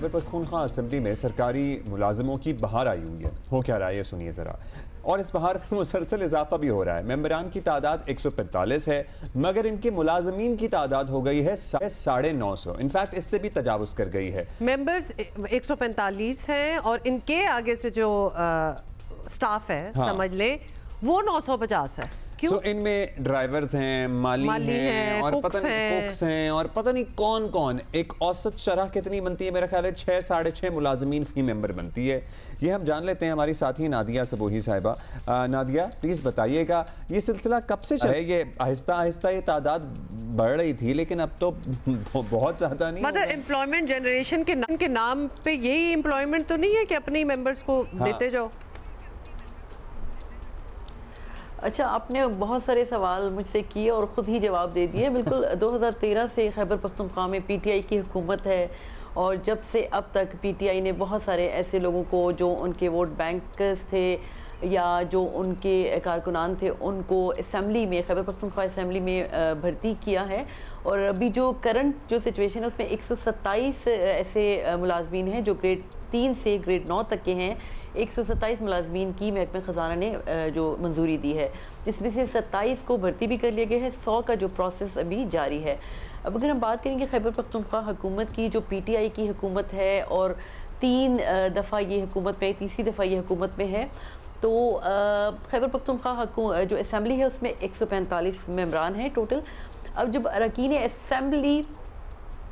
Pakhtunkhwa assembly में सरकारी मुलाजमों की बहार आई हुई है। हो क्या रहा है ये सुनिए ज़रा। और इस बहार में मुसलसल इजाफा भी हो रहा है। मेंबरान की तादाद 145 है, मगर इनके मुलाजमीन की तादाद हो गई है 950। इनफैक्ट इससे भी तजावुज़ कर गई है। मेंबर्स 145 हैं और इनके आगे से जो स्टाफ है, हाँ, समझ लें वो 950 है। So, इनमें ड्राइवर्स हैं, माली हैं और पता नहीं कुक्स हैं और पता नहीं कौन कौन। एक औसत शरह कितनी बनती है? मेरा ख्याल है 6 साढ़े 6 मुलाजमीन फी मेंबर बनती है। ये हम जान लेते हैं हमारी साथी नादिया सबोही साहिबा। नादिया प्लीज़ बताइएगा ये सिलसिला कब से चला? ये आहिस्ता आहिस्ता ये तादाद बढ़ रही थी, लेकिन अब तो बहुत ज़्यादा नहीं। मतलब एम्प्लॉयमेंट जनरेशन के नाम पे यही एम्प्लॉयमेंट तो नहीं है कि अपने मेंबर्स को देते जाओ? अच्छा, आपने बहुत सारे सवाल मुझसे किए और ख़ुद ही जवाब दे दिए। बिल्कुल 2013 से खैबर पख्तूनख्वा में पीटीआई की हुकूमत है और जब से अब तक पीटीआई ने बहुत सारे ऐसे लोगों को जो उनके वोट बैंकर्स थे या जो उनके कारकुनान थे उनको असम्बली में, खैबर पख्तूनख्वा असम्बली में भर्ती किया है। और अभी जो करंट जो सिचुएशन है उसमें 127 ऐसे मुलाजमीन हैं जो ग्रेड 3 से ग्रेड 9 तक के हैं। 127 मुलाजमीन की महकमा ख़जाना ने जो मंजूरी दी है, जिसमें से 27 को भर्ती भी कर लिया गया है। 100 का जो प्रोसेस अभी जारी है। अब अगर हम बात करेंगे खैबर पख्तूनख्वा हुकूमत की, जो पीटीआई की हुकूमत है और 3 दफ़ा ये हुकूमत में, तीसरी दफ़ा ये हुकूमत में है, तो खैबर पख्तूनख्वा जो असम्बली है उसमें 145 मेंबरान हैं टोटल। अब जब अरकान असम्बली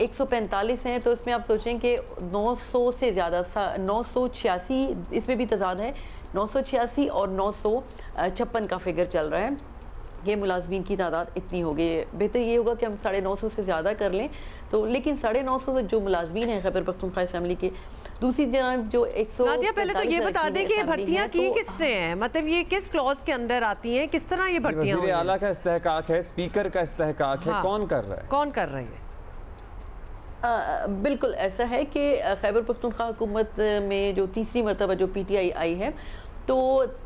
145 हैं तो इसमें आप सोचें कि 900 से ज़्यादा 986 इसमें भी तजाद है। 986 और 956 का फिगर चल रहा है। ये मुलाजमीन की तादाद इतनी हो गई है। बेहतर ये होगा कि हम 950 से ज़्यादा कर लें तो, लेकिन 950 जो मुलाजमीन हैं खैबर पख्तूनख्वा असम्बली के। दूसरी जानब जो 100 नादिया पहले तो ये बता दें कि ये भर्तियां की किसने हैं, मतलब ये किस क्लॉज के अंदर आती हैं, किस तरह ये भर्तियां? वज़ीर आला का इस्तेहकाक है, स्पीकर का इस्तेहकाक है, कौन कर रहा है? कौन कर रही है? बिल्कुल ऐसा है कि खैबर पख्तूनख्वा हुकूमत में जो तीसरी मरतबा जो पीटीआई आई है तो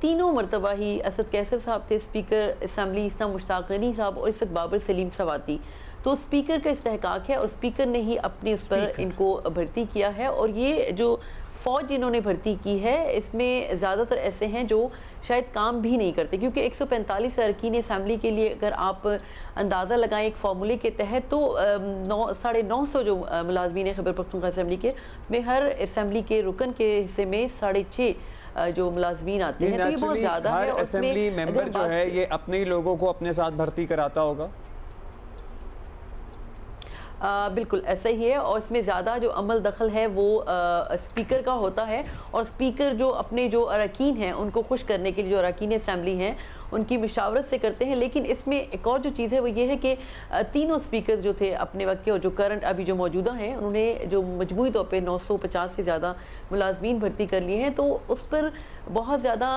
तीनों मरतबा ही असद कैसर साहब थे स्पीकर असम्बली, इस्लाम मुश्ताक गनी साहब और इस वक्त बाबर सलीम सवाती। तो स्पीकर का इस्तेहकाक है और स्पीकर ने ही अपने उस पर इनको भर्ती किया है। और ये जो फ़ौज इन्होंने भर्ती की है इसमें ज़्यादातर ऐसे हैं जो शायद काम भी नहीं करते, क्योंकि 145 अरकान असम्बली के लिए अगर आप अंदाज़ा लगाएं एक फार्मूले के तहत तो 950 जो मुलाजमीन खैबर पख्तूनख्वा असम्बली के में हर असम्बली के रुकन के हिस्से में 6.5 जो मुलाजमीन आते हैं। तो ये बहुत ज़्यादा है। हर असम्बली मेंबर जो है ये अपने ही लोगों को अपने साथ भर्ती कराता होगा? बिल्कुल ऐसा ही है और इसमें ज़्यादा जो अमल दखल है वो स्पीकर का होता है। और स्पीकर जो अपने जो अरकान हैं उनको खुश करने के लिए जो अरकान असम्बली हैं उनकी मुशावरत से करते हैं। लेकिन इसमें एक और जो चीज़ है वो ये है कि तीनों स्पीकर जो थे अपने वक्त के और जो करंट अभी जो मौजूदा हैं उन्होंने जो मजमूई तौर पे 950 से ज़्यादा मुलाजमीन भर्ती कर लिए हैं। तो उस पर बहुत ज़्यादा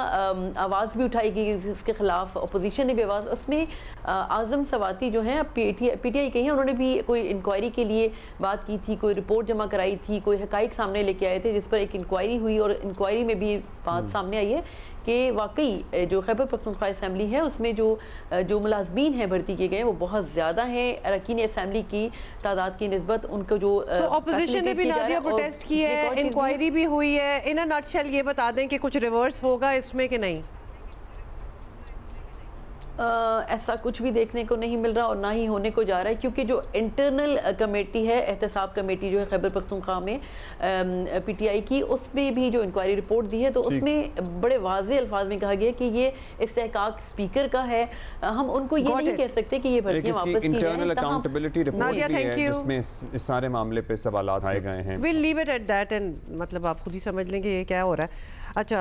आवाज़ भी उठाई गई इसके ख़िलाफ़, अपोजिशन ने भी आवाज़। उसमें आज़म सवाती जो हैं पीटीआई के हैं, उन्होंने भी कोई इंक्वायरी के लिए बात की थी, कोई रिपोर्ट जमा कराई थी, कोई हक़ाइक़ सामने लेके आए थे जिस पर एक इंक्वायरी हुई। और इंक्वायरी में भी बात सामने आई है कि वाकई जो खैबर पख्तूनख्वा असम्बली है उसमें जो मुलाजमीन हैं भर्ती किए गए वो बहुत ज़्यादा हैं अरकान असम्बली की तादाद की निस्बत। उनको जो ऑपोजिशन ने भी नादिया प्रोटेस्ट की है, इंक्वायरी भी हुई है। इन अ नटशेल ये बता दें कि कुछ रिवर्स होगा इसमें कि नहीं? ऐसा कुछ भी देखने को नहीं मिल रहा और ना ही होने को जा रहा है, क्योंकि जो इंटरनल कमेटी है, एहतसाब कमेटी जो है खैबर पख्तूनख्वा में पीटीआई की, उसमें भी जो इंक्वायरी रिपोर्ट दी है तो उसमें बड़े वाज़ेह अल्फाज में कहा गया कि ये इस्तेहकाक स्पीकर का है। हम उनको ये नहीं कह सकते कि ये भर्तियां वापस की इंटरनल अकाउंटेबिलिटी रिपोर्ट भी है जिसमें इस सारे मामले पे सवाल आए गए हैं। Will leave it at that and मतलब आप खुद ही समझ लेंगे ये क्या हो रहा है। अच्छा।